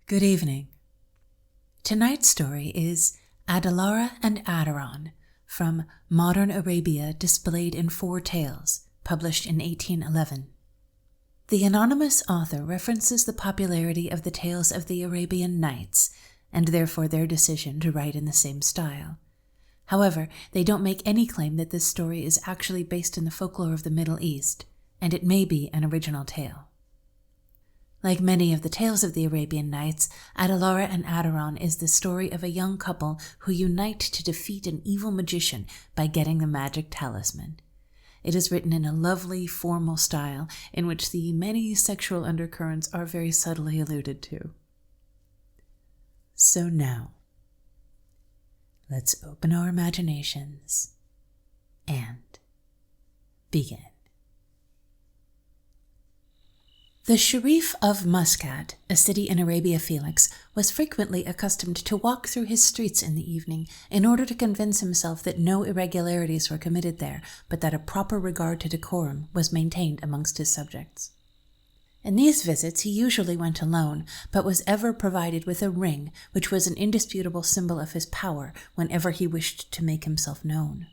Good evening. Tonight's story is Adelara and Aderon from Modern Arabia Displayed in 4 Tales, published in 1811. The anonymous author references the popularity of the tales of the Arabian Nights, and therefore their decision to write in the same style. However, they don't make any claim that this story is actually based in the folklore of the Middle East, and it may be an original tale. Like many of the tales of the Arabian Nights, Adelara and Aderon is the story of a young couple who unite to defeat an evil magician by getting the magic talisman. It is written in a lovely, formal style in which the many sexual undercurrents are very subtly alluded to. So now, let's open our imaginations and begin. The Sharif of Muscat, a city in Arabia Felix, was frequently accustomed to walk through his streets in the evening in order to convince himself that no irregularities were committed there, but that a proper regard to decorum was maintained amongst his subjects. In these visits he usually went alone, but was ever provided with a ring, which was an indisputable symbol of his power whenever he wished to make himself known.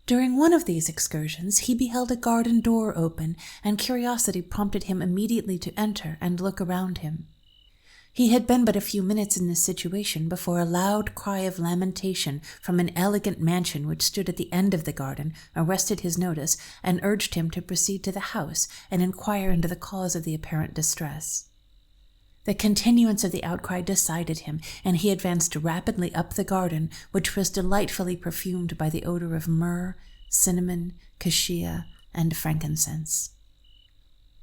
During one of these excursions, he beheld a garden door open, and curiosity prompted him immediately to enter and look around him. He had been but a few minutes in this situation before a loud cry of lamentation from an elegant mansion which stood at the end of the garden arrested his notice and urged him to proceed to the house and inquire into the cause of the apparent distress. The continuance of the outcry decided him, and he advanced rapidly up the garden, which was delightfully perfumed by the odor of myrrh, cinnamon, cassia, and frankincense.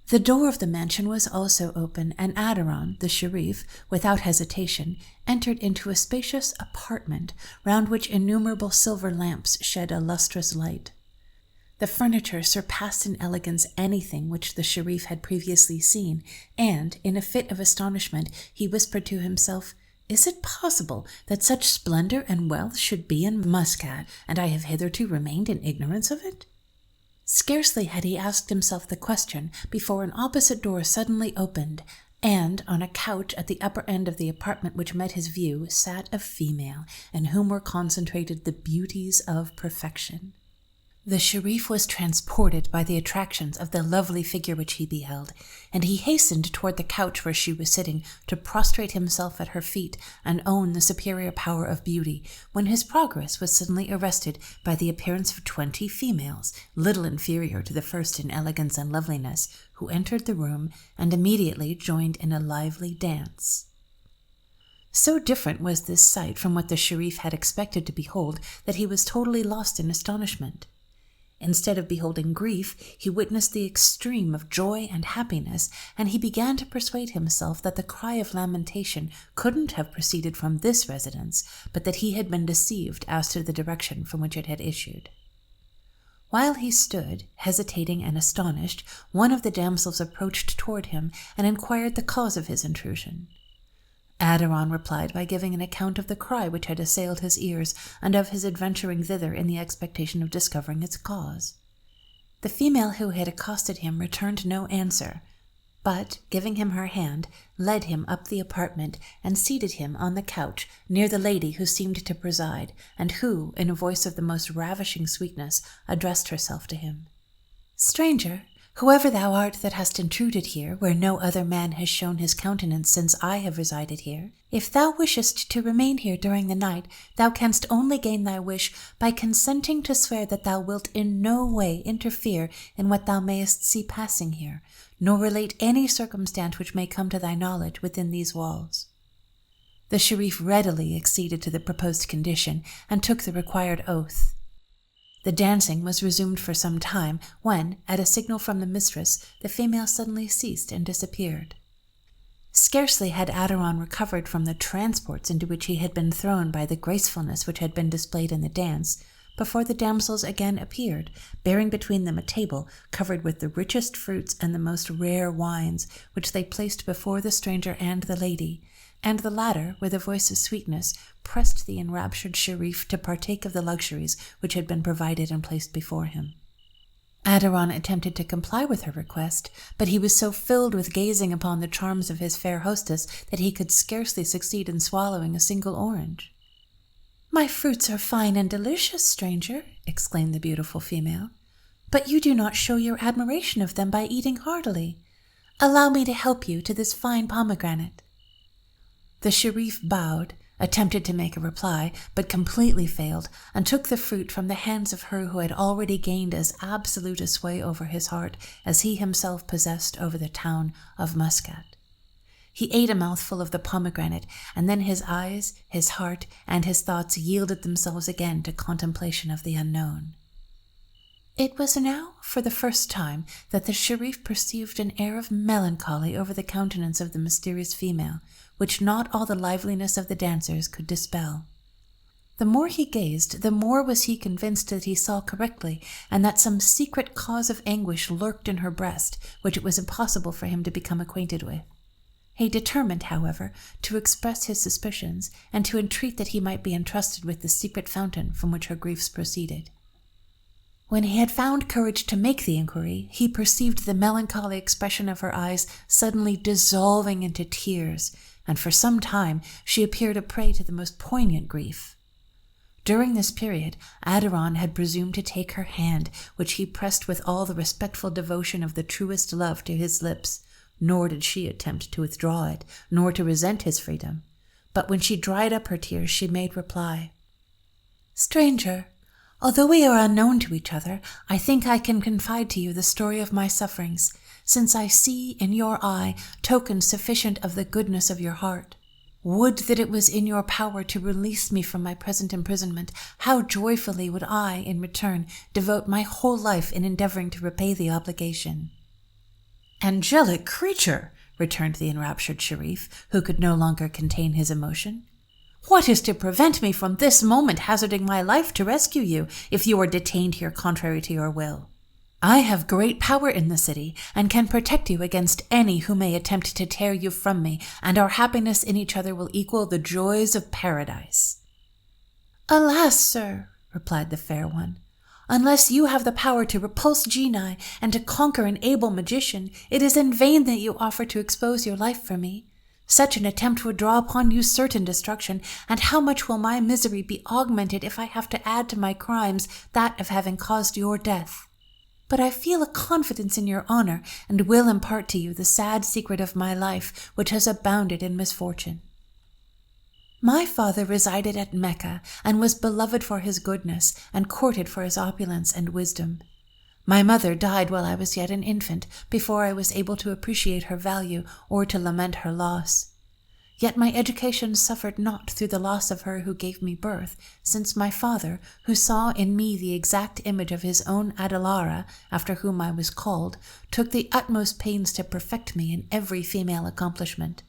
The door of the mansion was also open, and Aderon, the Sharif, without hesitation, entered into a spacious apartment, round which innumerable silver lamps shed a lustrous light. The furniture surpassed in elegance anything which the Sharif had previously seen, and, in a fit of astonishment, he whispered to himself, "Is it possible that such splendor and wealth should be in Muscat, and I have hitherto remained in ignorance of it?" Scarcely had he asked himself the question before an opposite door suddenly opened, and on a couch at the upper end of the apartment which met his view sat a female, in whom were concentrated the beauties of perfection. The Sharif was transported by the attractions of the lovely figure which he beheld, and he hastened toward the couch where she was sitting to prostrate himself at her feet and own the superior power of beauty, when his progress was suddenly arrested by the appearance of 20 females, little inferior to the first in elegance and loveliness, who entered the room and immediately joined in a lively dance. So different was this sight from what the Sharif had expected to behold that he was totally lost in astonishment. Instead of beholding grief, he witnessed the extreme of joy and happiness, and he began to persuade himself that the cry of lamentation couldn't have proceeded from this residence, but that he had been deceived as to the direction from which it had issued. While he stood, hesitating and astonished, one of the damsels approached toward him and inquired the cause of his intrusion. Aderon replied by giving an account of the cry which had assailed his ears and of his adventuring thither in the expectation of discovering its cause. The female who had accosted him returned no answer, but, giving him her hand, led him up the apartment and seated him on the couch near the lady who seemed to preside, and who, in a voice of the most ravishing sweetness, addressed herself to him. "Stranger, whoever thou art that hast intruded here, where no other man has shown his countenance since I have resided here, if thou wishest to remain here during the night, thou canst only gain thy wish by consenting to swear that thou wilt in no way interfere in what thou mayest see passing here, nor relate any circumstance which may come to thy knowledge within these walls." The Sharif readily acceded to the proposed condition and took the required oath. The dancing was resumed for some time, when, at a signal from the mistress, the female suddenly ceased and disappeared. Scarcely had Aderon recovered from the transports into which he had been thrown by the gracefulness which had been displayed in the dance, before the damsels again appeared, bearing between them a table covered with the richest fruits and the most rare wines, which they placed before the stranger and the lady, and the latter, with a voice of sweetness, pressed the enraptured Sharif to partake of the luxuries which had been provided and placed before him. Aderon attempted to comply with her request, but he was so filled with gazing upon the charms of his fair hostess that he could scarcely succeed in swallowing a single orange. "My fruits are fine and delicious, stranger," exclaimed the beautiful female, "but you do not show your admiration of them by eating heartily. Allow me to help you to this fine pomegranate." The Sharif bowed, attempted to make a reply, but completely failed, and took the fruit from the hands of her who had already gained as absolute a sway over his heart as he himself possessed over the town of Muscat. He ate a mouthful of the pomegranate, and then his eyes, his heart, and his thoughts yielded themselves again to contemplation of the unknown. It was now, for the first time, that the Sharif perceived an air of melancholy over the countenance of the mysterious female, which not all the liveliness of the dancers could dispel. The more he gazed, the more was he convinced that he saw correctly, and that some secret cause of anguish lurked in her breast, which it was impossible for him to become acquainted with. He determined, however, to express his suspicions, and to entreat that he might be entrusted with the secret fountain from which her griefs proceeded. When he had found courage to make the inquiry, he perceived the melancholy expression of her eyes suddenly dissolving into tears, and for some time she appeared a prey to the most poignant grief. During this period, Aderon had presumed to take her hand, which he pressed with all the respectful devotion of the truest love to his lips, nor did she attempt to withdraw it, nor to resent his freedom. But when she dried up her tears, she made reply, "Stranger, although we are unknown to each other, I think I can confide to you the story of my sufferings, since I see in your eye tokens sufficient of the goodness of your heart. Would that it was in your power to release me from my present imprisonment. How joyfully would I, in return, devote my whole life in endeavoring to repay the obligation." "Angelic creature," returned the enraptured Sharif, who could no longer contain his emotion. "What is to prevent me from this moment hazarding my life to rescue you, if you are detained here contrary to your will? I have great power in the city, and can protect you against any who may attempt to tear you from me, and our happiness in each other will equal the joys of paradise." "Alas, sir," replied the fair one, "unless you have the power to repulse genii and to conquer an able magician, it is in vain that you offer to expose your life for me. Such an attempt would draw upon you certain destruction, and how much will my misery be augmented if I have to add to my crimes that of having caused your death? But I feel a confidence in your honor, and will impart to you the sad secret of my life, which has abounded in misfortune. My father resided at Mecca, and was beloved for his goodness, and courted for his opulence and wisdom. My mother died while I was yet an infant, before I was able to appreciate her value or to lament her loss. Yet my education suffered not through the loss of her who gave me birth, since my father, who saw in me the exact image of his own Adelara, after whom I was called, took the utmost pains to perfect me in every female accomplishment.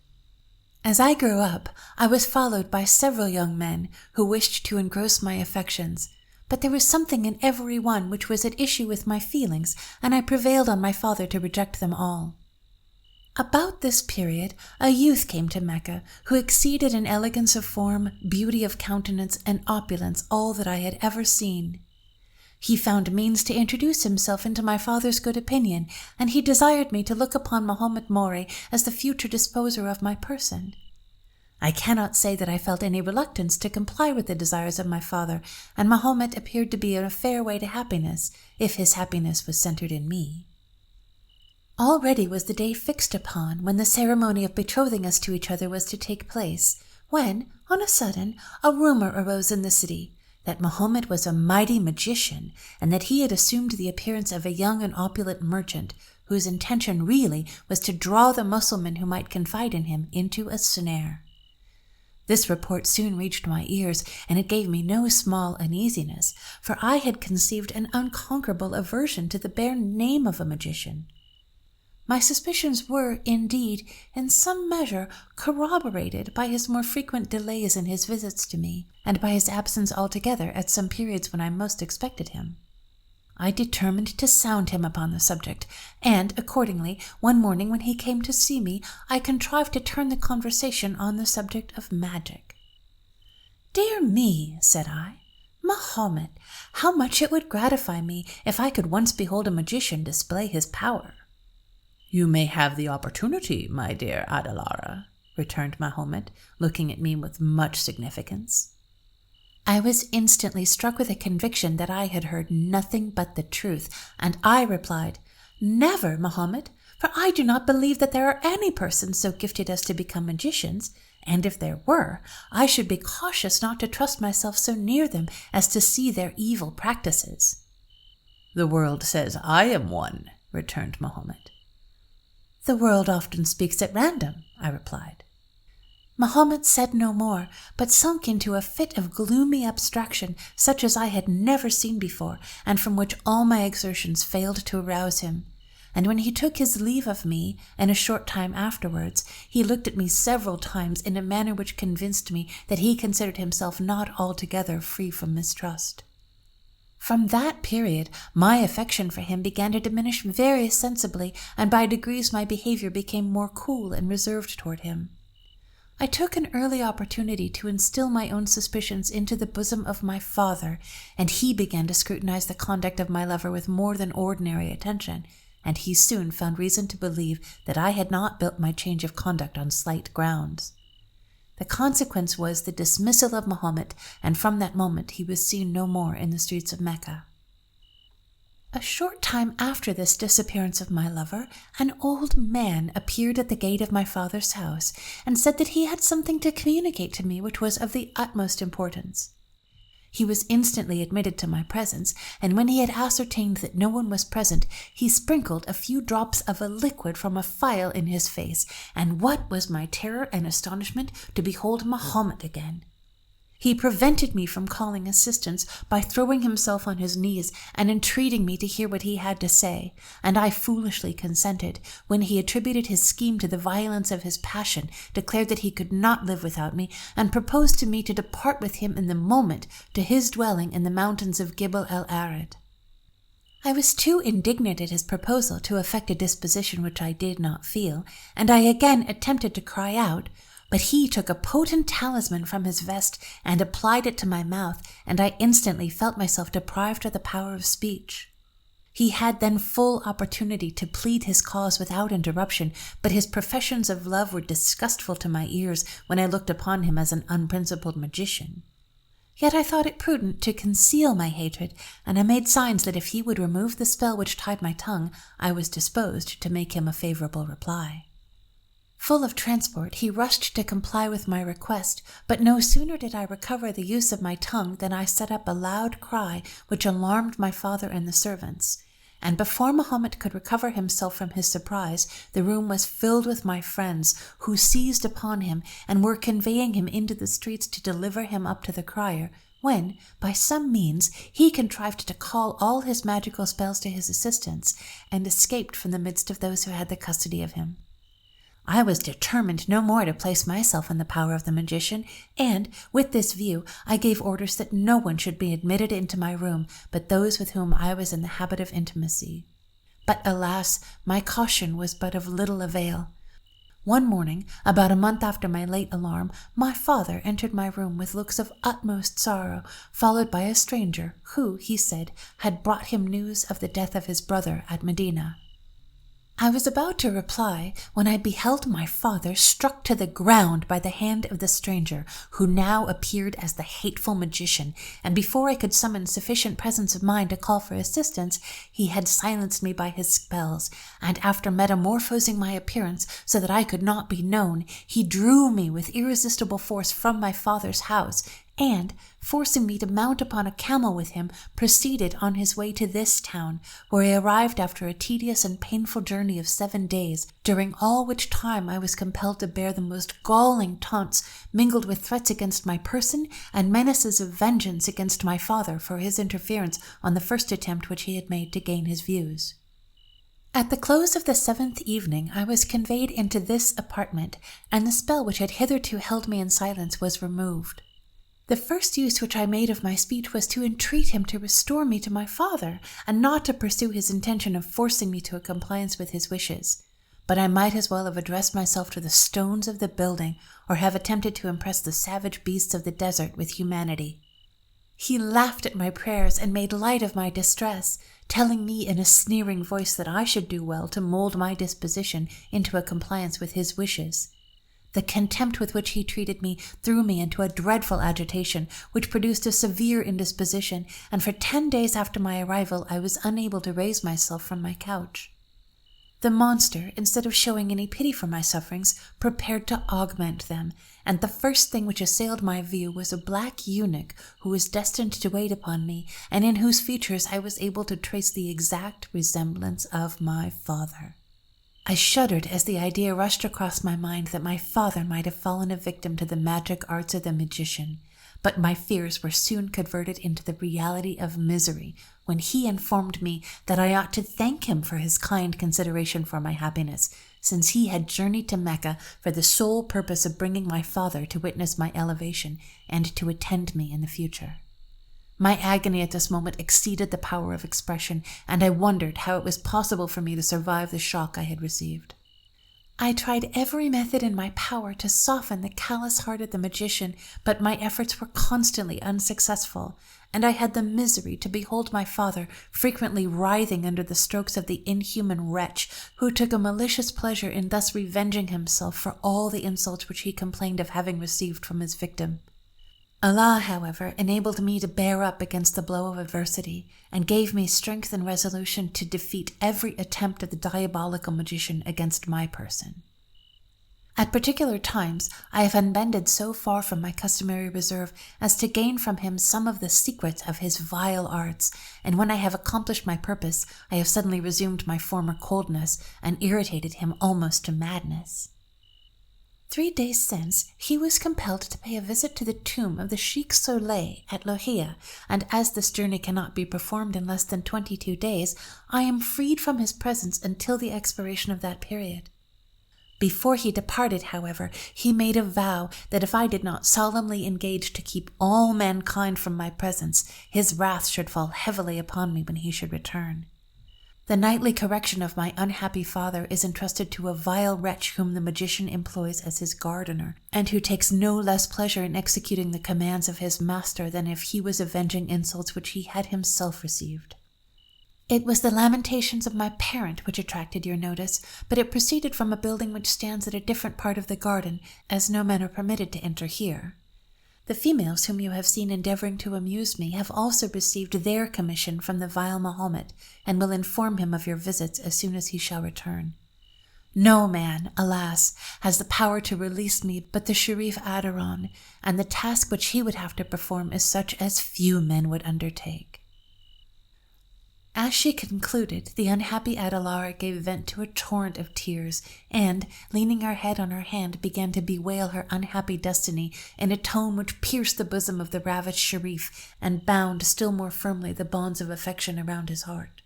As I grew up, I was followed by several young men who wished to engross my affections, but there was something in every one which was at issue with my feelings, and I prevailed on my father to reject them all. About this period, a youth came to Mecca who exceeded in elegance of form, beauty of countenance, and opulence all that I had ever seen. He found means to introduce himself into my father's good opinion, and he desired me to look upon Mahomet Mori as the future disposer of my person. I cannot say that I felt any reluctance to comply with the desires of my father, and Mahomet appeared to be in a fair way to happiness, if his happiness was centered in me. Already was the day fixed upon when the ceremony of betrothing us to each other was to take place, when, on a sudden, a rumor arose in the city that Mahomet was a mighty magician, and that he had assumed the appearance of a young and opulent merchant, whose intention really was to draw the Mussulman who might confide in him into a snare. This report soon reached my ears, and it gave me no small uneasiness, for I had conceived an unconquerable aversion to the bare name of a magician. My suspicions were, indeed, in some measure corroborated by his more frequent delays in his visits to me, and by his absence altogether at some periods when I most expected him. I determined to sound him upon the subject, and, accordingly, one morning when he came to see me, I contrived to turn the conversation on the subject of magic. "Dear me," said I, Mahomet, how much it would gratify me if I could once behold a magician display his power." "You may have the opportunity, my dear Adelara," returned Mahomet, looking at me with much significance. I was instantly struck with a conviction that I had heard nothing but the truth, and I replied, "Never, Mahomet, for I do not believe that there are any persons so gifted as to become magicians, and if there were, I should be cautious not to trust myself so near them as to see their evil practices." "The world says I am one," returned Mahomet. "The world often speaks at random," I replied. Mahomet said no more, but sunk into a fit of gloomy abstraction such as I had never seen before, and from which all my exertions failed to arouse him. And when he took his leave of me, in a short time afterwards, he looked at me several times in a manner which convinced me that he considered himself not altogether free from mistrust. From that period, my affection for him began to diminish very sensibly, and by degrees my behavior became more cool and reserved toward him. I took an early opportunity to instill my own suspicions into the bosom of my father, and he began to scrutinize the conduct of my lover with more than ordinary attention, and he soon found reason to believe that I had not built my change of conduct on slight grounds. The consequence was the dismissal of Mahomet, and from that moment he was seen no more in the streets of Mecca. A short time after this disappearance of my lover, an old man appeared at the gate of my father's house and said that he had something to communicate to me which was of the utmost importance. He was instantly admitted to my presence, and when he had ascertained that no one was present, he sprinkled a few drops of a liquid from a phial in his face, and what was my terror and astonishment to behold Mahomet again. He prevented me from calling assistance by throwing himself on his knees and entreating me to hear what he had to say, and I foolishly consented, when he attributed his scheme to the violence of his passion, declared that he could not live without me, and proposed to me to depart with him in the moment to his dwelling in the mountains of Gibel el-Arid. I was too indignant at his proposal to affect a disposition which I did not feel, and I again attempted to cry out, but he took a potent talisman from his vest and applied it to my mouth, and I instantly felt myself deprived of the power of speech. He had then full opportunity to plead his cause without interruption, but his professions of love were disgustful to my ears when I looked upon him as an unprincipled magician. Yet I thought it prudent to conceal my hatred, and I made signs that if he would remove the spell which tied my tongue, I was disposed to make him a favorable reply. Full of transport, he rushed to comply with my request, but no sooner did I recover the use of my tongue than I set up a loud cry which alarmed my father and the servants, and before Mahomet could recover himself from his surprise, the room was filled with my friends, who seized upon him and were conveying him into the streets to deliver him up to the crier, when, by some means, he contrived to call all his magical spells to his assistance, and escaped from the midst of those who had the custody of him. I was determined no more to place myself in the power of the magician, and, with this view, I gave orders that no one should be admitted into my room but those with whom I was in the habit of intimacy. But alas, my caution was but of little avail. One morning, about a month after my late alarm, my father entered my room with looks of utmost sorrow, followed by a stranger who, he said, had brought him news of the death of his brother at Medina. I was about to reply when I beheld my father struck to the ground by the hand of the stranger, who now appeared as the hateful magician, and before I could summon sufficient presence of mind to call for assistance, he had silenced me by his spells, and after metamorphosing my appearance so that I could not be known, he drew me with irresistible force from my father's house, and, forcing me to mount upon a camel with him, proceeded on his way to this town, where he arrived after a tedious and painful journey of 7 days, during all which time I was compelled to bear the most galling taunts, mingled with threats against my person and menaces of vengeance against my father for his interference on the first attempt which he had made to gain his views. At the close of the 7th evening, I was conveyed into this apartment, and the spell which had hitherto held me in silence was removed. The first use which I made of my speech was to entreat him to restore me to my father, and not to pursue his intention of forcing me to a compliance with his wishes. But I might as well have addressed myself to the stones of the building, or have attempted to impress the savage beasts of the desert with humanity. He laughed at my prayers and made light of my distress, telling me in a sneering voice that I should do well to mold my disposition into a compliance with his wishes. The contempt with which he treated me threw me into a dreadful agitation, which produced a severe indisposition, and for 10 days after my arrival I was unable to raise myself from my couch. The monster, instead of showing any pity for my sufferings, prepared to augment them, and the first thing which assailed my view was a black eunuch who was destined to wait upon me, and in whose features I was able to trace the exact resemblance of my father. I shuddered as the idea rushed across my mind that my father might have fallen a victim to the magic arts of the magician, but my fears were soon converted into the reality of misery when he informed me that I ought to thank him for his kind consideration for my happiness, since he had journeyed to Mecca for the sole purpose of bringing my father to witness my elevation and to attend me in the future. My agony at this moment exceeded the power of expression, and I wondered how it was possible for me to survive the shock I had received. I tried every method in my power to soften the callous heart of the magician, but my efforts were constantly unsuccessful, and I had the misery to behold my father frequently writhing under the strokes of the inhuman wretch who took a malicious pleasure in thus revenging himself for all the insults which he complained of having received from his victim. Allah, however, enabled me to bear up against the blow of adversity, and gave me strength and resolution to defeat every attempt of the diabolical magician against my person. At particular times, I have unbended so far from my customary reserve as to gain from him some of the secrets of his vile arts, and when I have accomplished my purpose, I have suddenly resumed my former coldness and irritated him almost to madness. 3 days since, he was compelled to pay a visit to the tomb of the Sheikh Soleil at Lohia, and as this journey cannot be performed in less than 22 days, I am freed from his presence until the expiration of that period. Before he departed, however, he made a vow that if I did not solemnly engage to keep all mankind from my presence, his wrath should fall heavily upon me when he should return. The nightly correction of my unhappy father is entrusted to a vile wretch whom the magician employs as his gardener, and who takes no less pleasure in executing the commands of his master than if he was avenging insults which he had himself received. It was the lamentations of my parent which attracted your notice, but it proceeded from a building which stands at a different part of the garden, as no men are permitted to enter here. The females whom you have seen endeavoring to amuse me have also received their commission from the vile Mahomet, and will inform him of your visits as soon as he shall return. No man, alas, has the power to release me but the Sharif Aderon, and the task which he would have to perform is such as few men would undertake. As she concluded, the unhappy Adelara gave vent to a torrent of tears, and, leaning her head on her hand, began to bewail her unhappy destiny in a tone which pierced the bosom of the ravished Sharif and bound still more firmly the bonds of affection around his heart.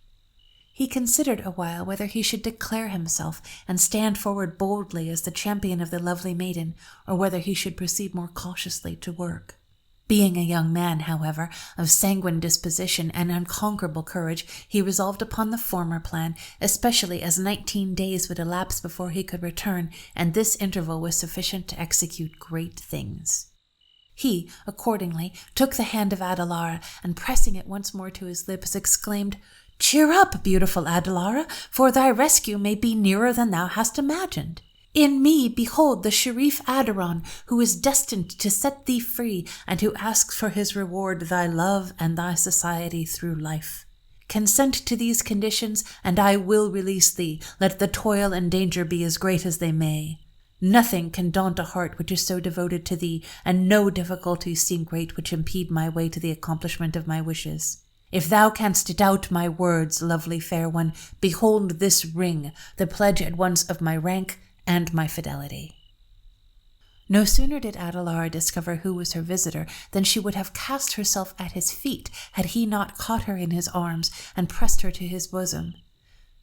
He considered a while whether he should declare himself and stand forward boldly as the champion of the lovely maiden, or whether he should proceed more cautiously to work. Being a young man, however, of sanguine disposition and unconquerable courage, he resolved upon the former plan, especially as 19 days would elapse before he could return, and this interval was sufficient to execute great things. He, accordingly, took the hand of Adelara, and pressing it once more to his lips, exclaimed, "Cheer up, beautiful Adelara, for thy rescue may be nearer than thou hast imagined. In me behold the Sharif Aderon, who is destined to set thee free, and who asks for his reward thy love and thy society through life. Consent to these conditions, and I will release thee, let the toil and danger be as great as they may. Nothing can daunt a heart which is so devoted to thee, and no difficulties seem great which impede my way to the accomplishment of my wishes. If thou canst doubt my words, lovely fair one, behold this ring, the pledge at once of my rank and my fidelity." No sooner did Adelara discover who was her visitor than she would have cast herself at his feet had he not caught her in his arms and pressed her to his bosom.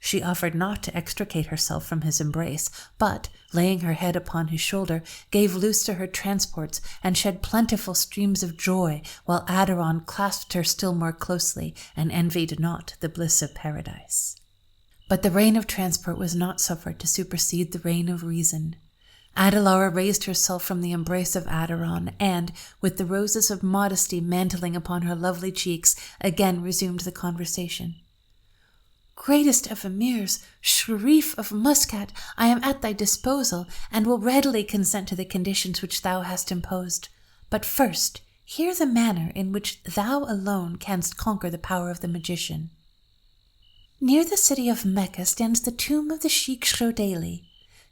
She offered not to extricate herself from his embrace, but, laying her head upon his shoulder, gave loose to her transports and shed plentiful streams of joy, while Aderon clasped her still more closely and envied not the bliss of paradise. But the reign of transport was not suffered to supersede the reign of reason. Adelara raised herself from the embrace of Aderon, and, with the roses of modesty mantling upon her lovely cheeks, again resumed the conversation. "Greatest of emirs, Sharif of Muscat, I am at thy disposal, and will readily consent to the conditions which thou hast imposed. But first, hear the manner in which thou alone canst conquer the power of the magician. Near the city of Mecca stands the tomb of the Sheikh Shodali.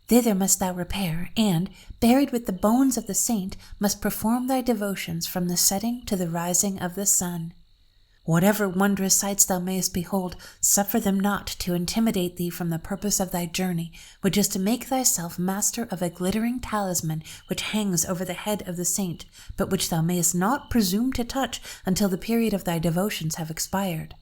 Thither must thou repair, and, buried with the bones of the saint, must perform thy devotions from the setting to the rising of the sun. Whatever wondrous sights thou mayest behold, suffer them not to intimidate thee from the purpose of thy journey, which is to make thyself master of a glittering talisman which hangs over the head of the saint, but which thou mayest not presume to touch until the period of thy devotions have expired.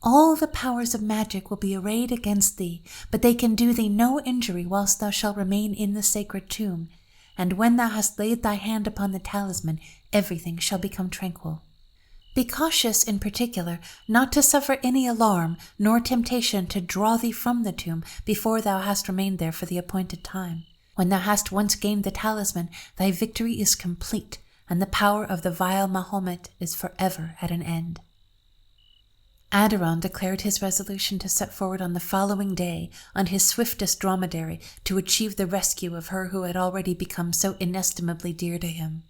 All the powers of magic will be arrayed against thee, but they can do thee no injury whilst thou shalt remain in the sacred tomb, and when thou hast laid thy hand upon the talisman, everything shall become tranquil. Be cautious in particular not to suffer any alarm nor temptation to draw thee from the tomb before thou hast remained there for the appointed time. When thou hast once gained the talisman, thy victory is complete, and the power of the vile Mahomet is forever at an end." Aderon declared his resolution to set forward on the following day on his swiftest dromedary to achieve the rescue of her who had already become so inestimably dear to him.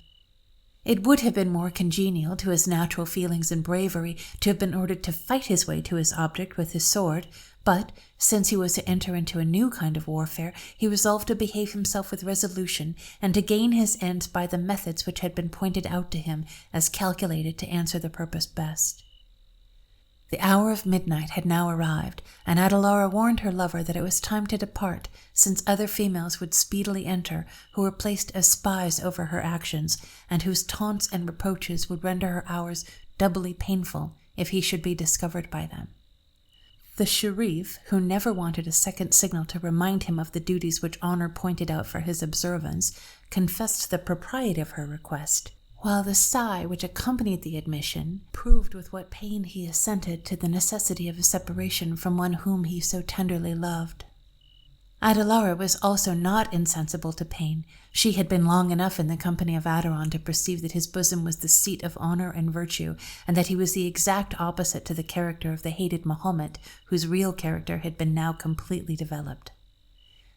It would have been more congenial to his natural feelings and bravery to have been ordered to fight his way to his object with his sword, but since he was to enter into a new kind of warfare, he resolved to behave himself with resolution and to gain his ends by the methods which had been pointed out to him as calculated to answer the purpose best. The hour of midnight had now arrived, and Adelara warned her lover that it was time to depart, since other females would speedily enter, who were placed as spies over her actions, and whose taunts and reproaches would render her hours doubly painful if he should be discovered by them. The Sharif, who never wanted a second signal to remind him of the duties which honor pointed out for his observance, confessed the propriety of her request, while the sigh which accompanied the admission proved with what pain he assented to the necessity of a separation from one whom he so tenderly loved. Adelara was also not insensible to pain. She had been long enough in the company of Aderon to perceive that his bosom was the seat of honor and virtue, and that he was the exact opposite to the character of the hated Mahomet, whose real character had been now completely developed.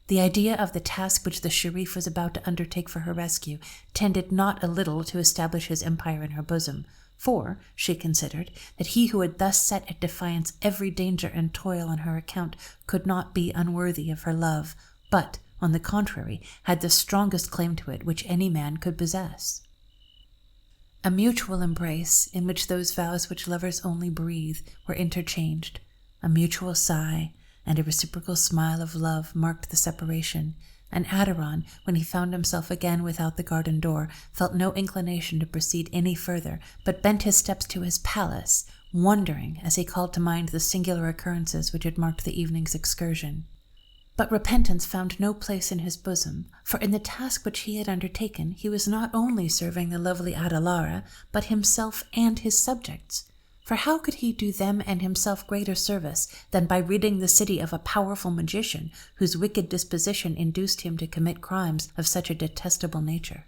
The idea of the task which the Sharif was about to undertake for her rescue tended not a little to establish his empire in her bosom, for, she considered, that he who had thus set at defiance every danger and toil on her account could not be unworthy of her love, but, on the contrary, had the strongest claim to it which any man could possess. A mutual embrace, in which those vows which lovers only breathe were interchanged, a mutual sigh, and a reciprocal smile of love marked the separation, and Aderon, when he found himself again without the garden door, felt no inclination to proceed any further, but bent his steps to his palace, wondering as he called to mind the singular occurrences which had marked the evening's excursion. But repentance found no place in his bosom, for in the task which he had undertaken he was not only serving the lovely Adelara, but himself and his subjects. For how could he do them and himself greater service than by ridding the city of a powerful magician whose wicked disposition induced him to commit crimes of such a detestable nature?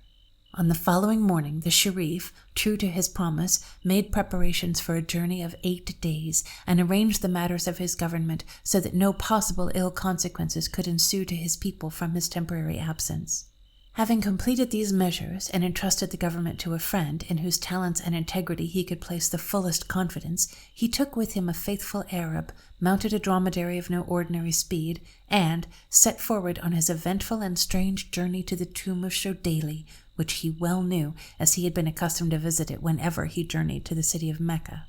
On the following morning, the Sharif, true to his promise, made preparations for a journey of 8 days and arranged the matters of his government so that no possible ill consequences could ensue to his people from his temporary absence. Having completed these measures and entrusted the government to a friend in whose talents and integrity he could place the fullest confidence, he took with him a faithful Arab, mounted a dromedary of no ordinary speed, and set forward on his eventful and strange journey to the tomb of Shodali, which he well knew, as he had been accustomed to visit it whenever he journeyed to the city of Mecca.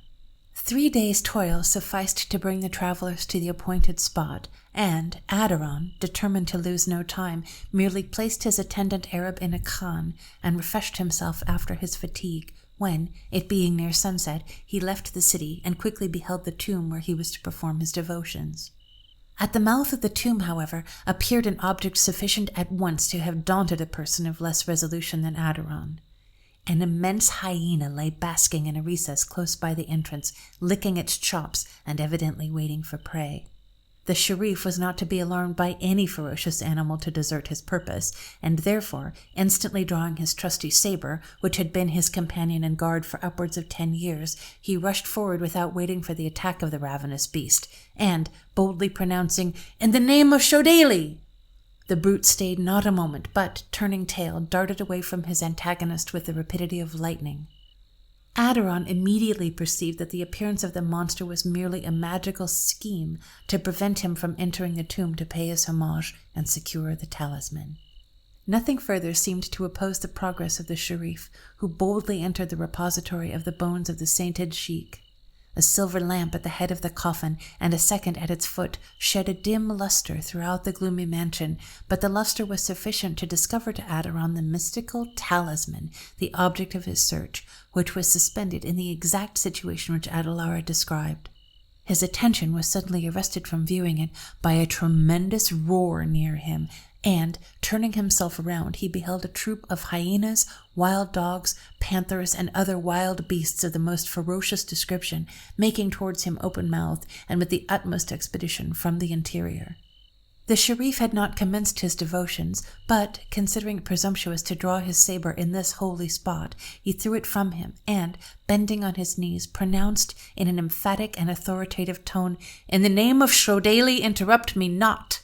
3 days' toil sufficed to bring the travelers to the appointed spot, and Aderon, determined to lose no time, merely placed his attendant Arab in a khan and refreshed himself after his fatigue, when, it being near sunset, he left the city and quickly beheld the tomb where he was to perform his devotions. At the mouth of the tomb, however, appeared an object sufficient at once to have daunted a person of less resolution than Aderon. An immense hyena lay basking in a recess close by the entrance, licking its chops and evidently waiting for prey. The Sharif was not to be alarmed by any ferocious animal to desert his purpose, and therefore, instantly drawing his trusty saber, which had been his companion and guard for upwards of 10 years, he rushed forward without waiting for the attack of the ravenous beast, and, boldly pronouncing, "In the name of Shodali!" the brute stayed not a moment, but, turning tail, darted away from his antagonist with the rapidity of lightning. Aderon immediately perceived that the appearance of the monster was merely a magical scheme to prevent him from entering the tomb to pay his homage and secure the talisman. Nothing further seemed to oppose the progress of the Sharif, who boldly entered the repository of the bones of the sainted sheikh. A silver lamp at the head of the coffin and a second at its foot shed a dim luster throughout the gloomy mansion, but the luster was sufficient to discover to Aderon the mystical talisman, the object of his search, which was suspended in the exact situation which Adelara described. His attention was suddenly arrested from viewing it by a tremendous roar near him, and, turning himself around, he beheld a troop of hyenas, wild dogs, panthers, and other wild beasts of the most ferocious description, making towards him open-mouthed and with the utmost expedition from the interior. The Sharif had not commenced his devotions, but, considering it presumptuous to draw his saber in this holy spot, he threw it from him, and, bending on his knees, pronounced in an emphatic and authoritative tone, "In the name of Shodali, interrupt me not!"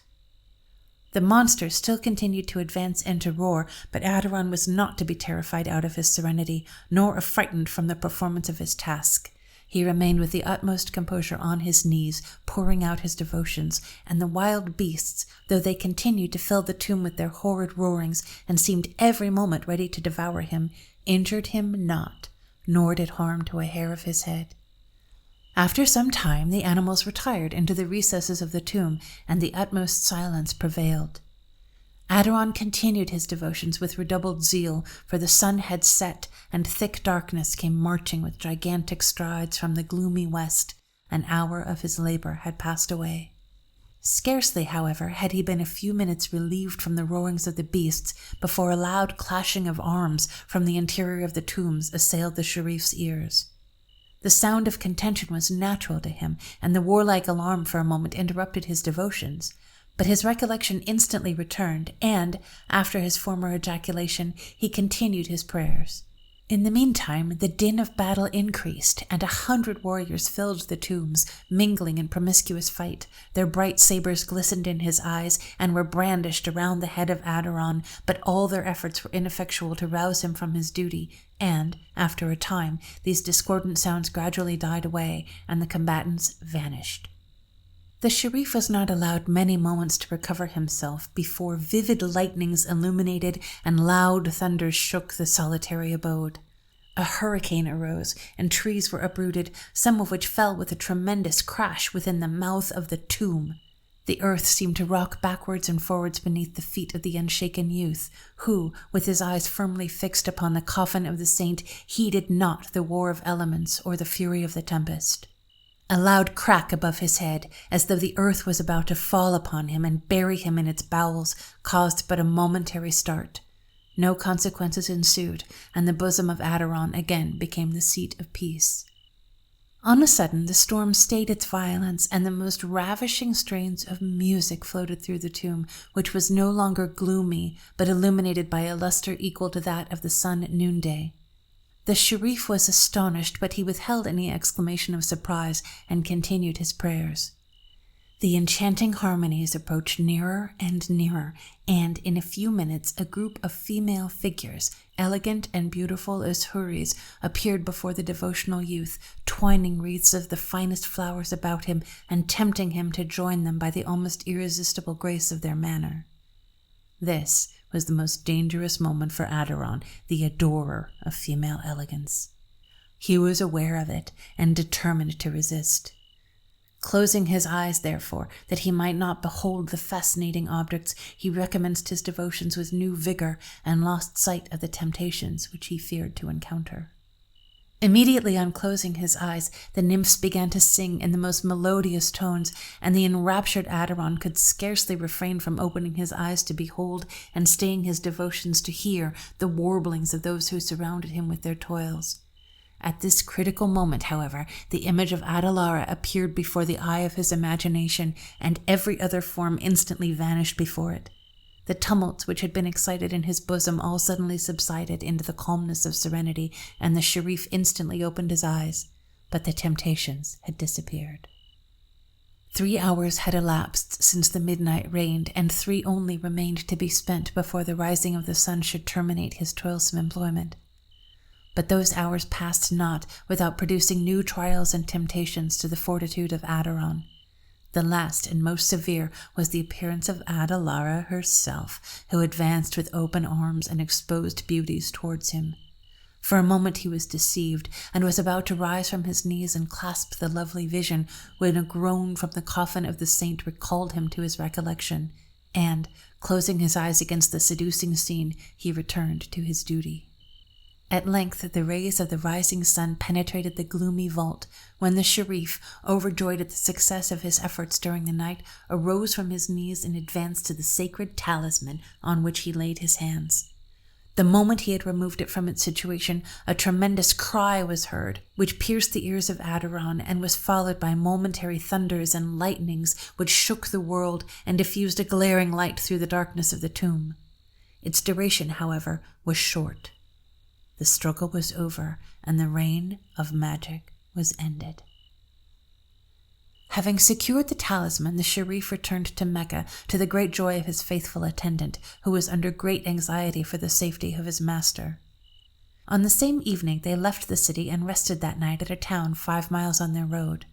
The monster still continued to advance and to roar, but Aderon was not to be terrified out of his serenity, nor affrighted from the performance of his task. He remained with the utmost composure on his knees, pouring out his devotions, and the wild beasts, though they continued to fill the tomb with their horrid roarings and seemed every moment ready to devour him, injured him not, nor did harm to a hair of his head. After some time, the animals retired into the recesses of the tomb, and the utmost silence prevailed. Aderon continued his devotions with redoubled zeal, for the sun had set, and thick darkness came marching with gigantic strides from the gloomy west. An hour of his labor had passed away. Scarcely, however, had he been a few minutes relieved from the roarings of the beasts before a loud clashing of arms from the interior of the tombs assailed the Sharif's ears. The sound of contention was natural to him, and the warlike alarm for a moment interrupted his devotions. But his recollection instantly returned, and, after his former ejaculation, he continued his prayers. In the meantime, the din of battle increased, and 100 warriors filled the tombs, mingling in promiscuous fight. Their bright sabers glistened in his eyes and were brandished around the head of Aderon, but all their efforts were ineffectual to rouse him from his duty, and, after a time, these discordant sounds gradually died away, and the combatants vanished. The Sharif was not allowed many moments to recover himself before vivid lightnings illuminated and loud thunders shook the solitary abode. A hurricane arose, and trees were uprooted, some of which fell with a tremendous crash within the mouth of the tomb. The earth seemed to rock backwards and forwards beneath the feet of the unshaken youth, who, with his eyes firmly fixed upon the coffin of the saint, heeded not the war of elements or the fury of the tempest. A loud crack above his head, as though the earth was about to fall upon him and bury him in its bowels, caused but a momentary start. No consequences ensued, and the bosom of Aderon again became the seat of peace. On a sudden, the storm stayed its violence, and the most ravishing strains of music floated through the tomb, which was no longer gloomy, but illuminated by a luster equal to that of the sun at noonday. The Sharif was astonished, but he withheld any exclamation of surprise and continued his prayers. The enchanting harmonies approached nearer and nearer, and in a few minutes a group of female figures, elegant and beautiful as houris, appeared before the devotional youth, twining wreaths of the finest flowers about him and tempting him to join them by the almost irresistible grace of their manner. This was the most dangerous moment for Aderon, the adorer of female elegance. He was aware of it and determined to resist. Closing his eyes, therefore, that he might not behold the fascinating objects, he recommenced his devotions with new vigor and lost sight of the temptations which he feared to encounter. Immediately on closing his eyes, the nymphs began to sing in the most melodious tones, and the enraptured Aderon could scarcely refrain from opening his eyes to behold and staying his devotions to hear the warblings of those who surrounded him with their toils. At this critical moment, however, the image of Adelara appeared before the eye of his imagination, and every other form instantly vanished before it. The tumults which had been excited in his bosom all suddenly subsided into the calmness of serenity, and the Sharif instantly opened his eyes, but the temptations had disappeared. 3 hours had elapsed since the midnight reigned, and 3 only remained to be spent before the rising of the sun should terminate his toilsome employment. But those hours passed not without producing new trials and temptations to the fortitude of Aderon. The last and most severe was the appearance of Adelara herself, who advanced with open arms and exposed beauties towards him. For a moment he was deceived, and was about to rise from his knees and clasp the lovely vision, when a groan from the coffin of the saint recalled him to his recollection, and, closing his eyes against the seducing scene, he returned to his duty. At length the rays of the rising sun penetrated the gloomy vault, when the Sharif, overjoyed at the success of his efforts during the night, arose from his knees and advanced to the sacred talisman on which he laid his hands. The moment he had removed it from its situation, a tremendous cry was heard, which pierced the ears of Aderon, and was followed by momentary thunders and lightnings which shook the world and diffused a glaring light through the darkness of the tomb. Its duration, however, was short. The struggle was over, and the reign of magic was ended. Having secured the talisman, the Sharif returned to Mecca, to the great joy of his faithful attendant, who was under great anxiety for the safety of his master. On the same evening they left the city and rested that night at a town 5 miles on their road.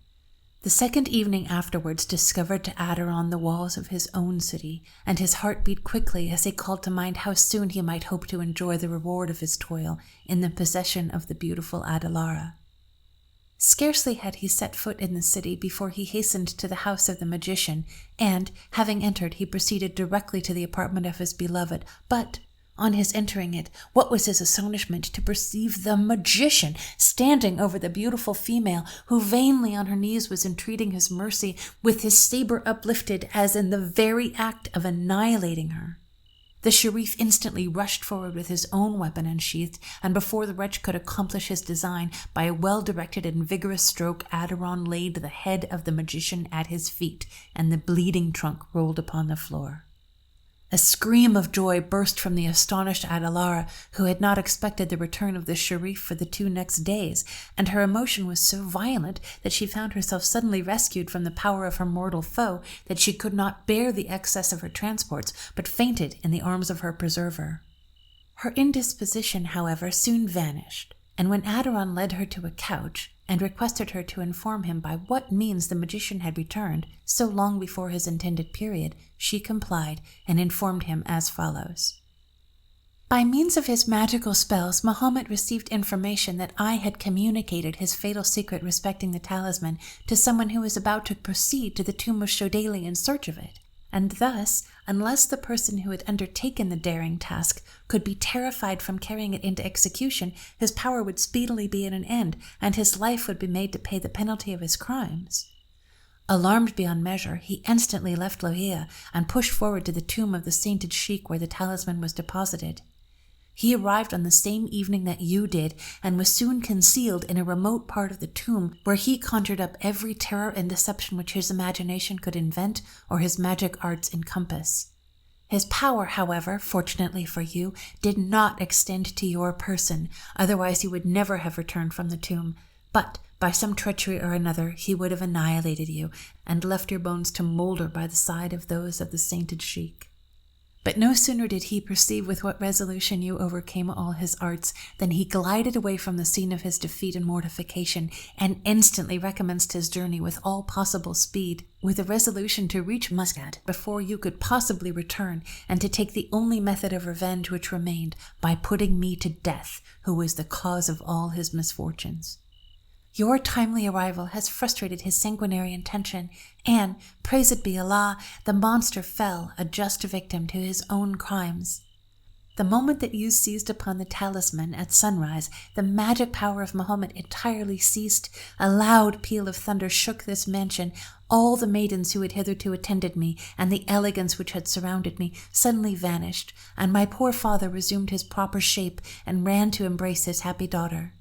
The second evening afterwards discovered to Aderon the walls of his own city, and his heart beat quickly as he called to mind how soon he might hope to enjoy the reward of his toil in the possession of the beautiful Adelara. Scarcely had he set foot in the city before he hastened to the house of the magician, and, having entered, he proceeded directly to the apartment of his beloved. But, on his entering it, what was his astonishment to perceive the magician standing over the beautiful female, who vainly on her knees was entreating his mercy, with his saber uplifted as in the very act of annihilating her. The Sharif instantly rushed forward with his own weapon unsheathed, and before the wretch could accomplish his design, by a well-directed and vigorous stroke, Aderon laid the head of the magician at his feet, and the bleeding trunk rolled upon the floor. A scream of joy burst from the astonished Adelara, who had not expected the return of the Sharif for the 2 next days, and her emotion was so violent that she found herself suddenly rescued from the power of her mortal foe, that she could not bear the excess of her transports, but fainted in the arms of her preserver. Her indisposition, however, soon vanished, and when Aderon led her to a couch, and requested her to inform him by what means the magician had returned so long before his intended period, she complied and informed him as follows. By means of his magical spells, Mahomet received information that I had communicated his fatal secret respecting the talisman to someone who was about to proceed to the tomb of Shodali in search of it. And thus, unless the person who had undertaken the daring task could be terrified from carrying it into execution, his power would speedily be at an end, and his life would be made to pay the penalty of his crimes. Alarmed beyond measure, he instantly left Lohia and pushed forward to the tomb of the sainted sheikh where the talisman was deposited. He arrived on the same evening that you did, and was soon concealed in a remote part of the tomb, where he conjured up every terror and deception which his imagination could invent or his magic arts encompass. His power, however, fortunately for you, did not extend to your person, otherwise you would never have returned from the tomb, but by some treachery or another he would have annihilated you, and left your bones to moulder by the side of those of the sainted sheikh. But no sooner did he perceive with what resolution you overcame all his arts, than he glided away from the scene of his defeat and mortification, and instantly recommenced his journey with all possible speed, with a resolution to reach Muscat before you could possibly return, and to take the only method of revenge which remained, by putting me to death, who was the cause of all his misfortunes. Your timely arrival has frustrated his sanguinary intention, and, praised be Allah, the monster fell a just victim to his own crimes. The moment that you seized upon the talisman at sunrise, the magic power of Mahomet entirely ceased. A loud peal of thunder shook this mansion. All the maidens who had hitherto attended me, and the elegance which had surrounded me, suddenly vanished, and my poor father resumed his proper shape and ran to embrace his happy daughter.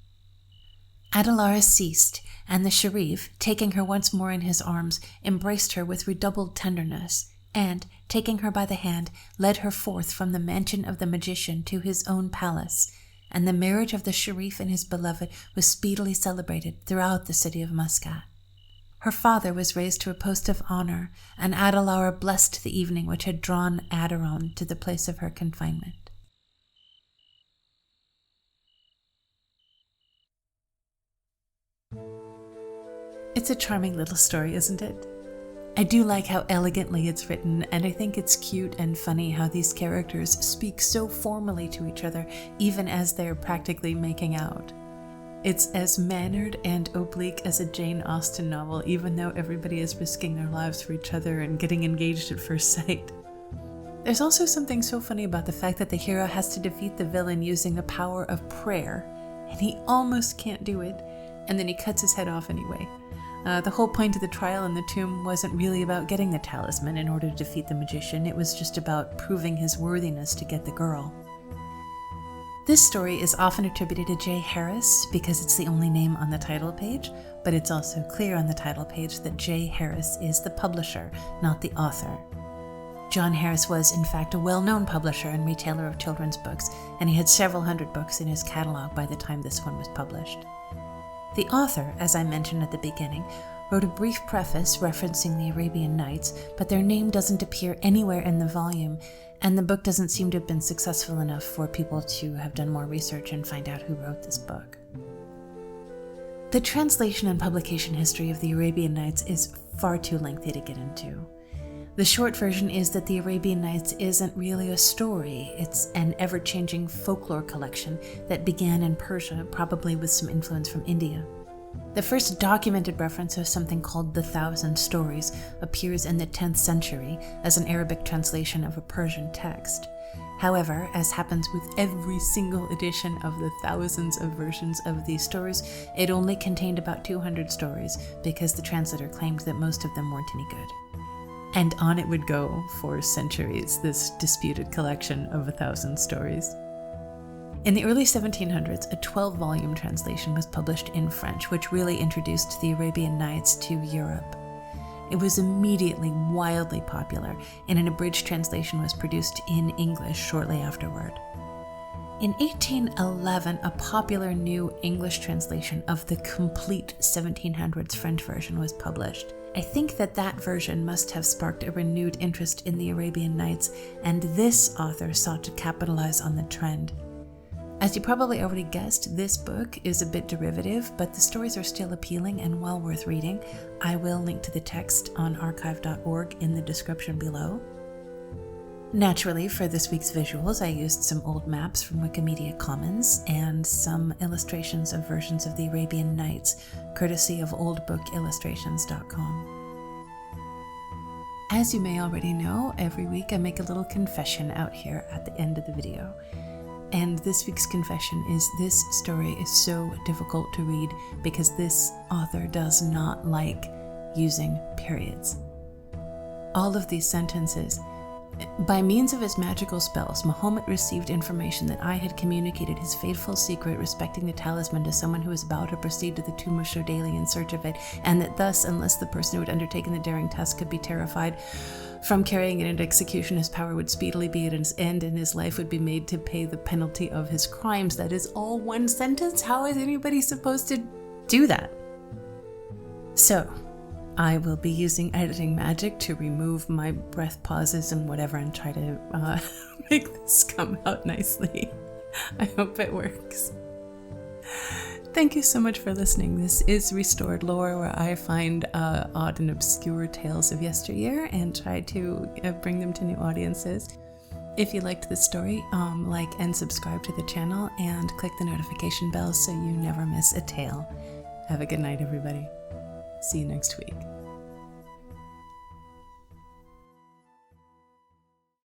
Adelara ceased, and the Sharif, taking her once more in his arms, embraced her with redoubled tenderness, and, taking her by the hand, led her forth from the mansion of the magician to his own palace, and the marriage of the Sharif and his beloved was speedily celebrated throughout the city of Muscat. Her father was raised to a post of honor, and Adelara blessed the evening which had drawn Aderon to the place of her confinement. It's a charming little story, isn't it? I do like how elegantly it's written, and I think it's cute and funny how these characters speak so formally to each other, even as they're practically making out. It's as mannered and oblique as a Jane Austen novel, even though everybody is risking their lives for each other and getting engaged at first sight. There's also something so funny about the fact that the hero has to defeat the villain using the power of prayer, and he almost can't do it, and then he cuts his head off anyway. The whole point of the trial in the tomb wasn't really about getting the talisman in order to defeat the magician. It was just about proving his worthiness to get the girl. This story is often attributed to J. Harris because it's the only name on the title page, but it's also clear on the title page that J. Harris is the publisher, not the author. John Harris was, in fact, a well-known publisher and retailer of children's books, and he had several hundred books in his catalog by the time this one was published. The author, as I mentioned at the beginning, wrote a brief preface referencing the Arabian Nights, but their name doesn't appear anywhere in the volume, and the book doesn't seem to have been successful enough for people to have done more research and find out who wrote this book. The translation and publication history of the Arabian Nights is far too lengthy to get into. The short version is that the Arabian Nights isn't really a story, it's an ever-changing folklore collection that began in Persia, probably with some influence from India. The first documented reference of something called the Thousand Stories appears in the 10th century as an Arabic translation of a Persian text. However, as happens with every single edition of the thousands of versions of these stories, it only contained about 200 stories because the translator claimed that most of them weren't any good. And on it would go for centuries, this disputed collection of 1,000 stories. In the early 1700s, a 12-volume translation was published in French, which really introduced the Arabian Nights to Europe. It was immediately wildly popular, and an abridged translation was produced in English shortly afterward. In 1811, a popular new English translation of the complete 1700s French version was published. I think that version must have sparked a renewed interest in the Arabian Nights, and this author sought to capitalize on the trend. As you probably already guessed, this book is a bit derivative, but the stories are still appealing and well worth reading. I will link to the text on archive.org in the description below. Naturally, for this week's visuals, I used some old maps from Wikimedia Commons and some illustrations of versions of the Arabian Nights, courtesy of oldbookillustrations.com. As you may already know, every week I make a little confession out here at the end of the video. And this week's confession is this story is so difficult to read because this author does not like using periods. All of these sentences. By means of his magical spells, Muhammad received information that I had communicated his fateful secret respecting the talisman to someone who was about to proceed to the tomb of Shodaili in search of it, and that thus, unless the person who had undertaken the daring task could be terrified from carrying it into execution, his power would speedily be at its end, and his life would be made to pay the penalty of his crimes. That is all one sentence? How is anybody supposed to do that? So, I will be using editing magic to remove my breath pauses and whatever and try to make this come out nicely. I hope it works. Thank you so much for listening. This is Restored Lore, where I find odd and obscure tales of yesteryear and try to bring them to new audiences. If you liked this story, like and subscribe to the channel and click the notification bell so you never miss a tale. Have a good night, everybody. See you next week.